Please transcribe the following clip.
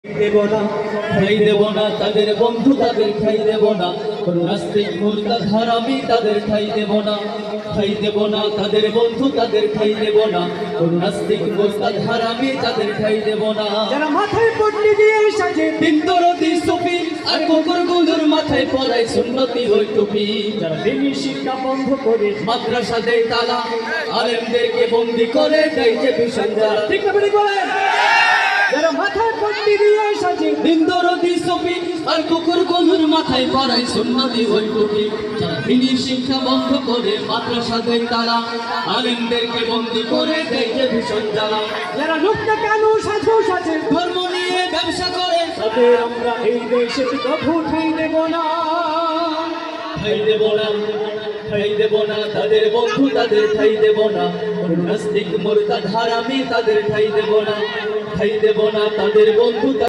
দেব না, ঠাই দেব না তাদের বন্ধু, তাদের ঠাই দেব না। কোন নাস্তিক মুরতাদ হারামি তাদের ঠাই দেব না, ঠাই দেব না তাদের বন্ধু, তাদের ঠাই দেব না। কোন নাস্তিক মুরতাদ হারামি তাদের ঠাই দেব না। যারা মাথায় পট্টি দিয়ে সাজে বিন্দরতি সুফি আর কুকুরগুলোর মাথায় পরায় সুন্নতি ওই টুপি। যারা দিনী শিক্ষা বন্ধ করে মাদ্রাসা দেয় তালা, আলেমদেরকে বন্দি করে দেয় যে ভীষণ জ্বালা। ঠিক না বলেন? যারা মাথায় পট্টি দিয়ে সাজে বিন্দরতি সুফি আর কুকুরগুলোর মাথায় পরায় সুন্নতি ওই টুপি। যারা দিনী শিক্ষা বন্ধ করে মাদ্রাসা দেয় তালা, আলেমদেরকে বন্দি করে দেয় যে ভীষণ জ্বালা। যারা লোকটা কেন সাজো সাজে ধর্ম নিয়ে ব্যবসা করে তাদের আমরা এই দেশে কখনো ঠাই দেব না। ঠাই দেব না, ঠাই দেব না তাদের বন্ধু, তাদের ঠাই দেব না। কোন নাস্তিক মুরতাদ হারামি তাদের ঠাই দেব না, ঠাই দেব না তাদের বন্ধু।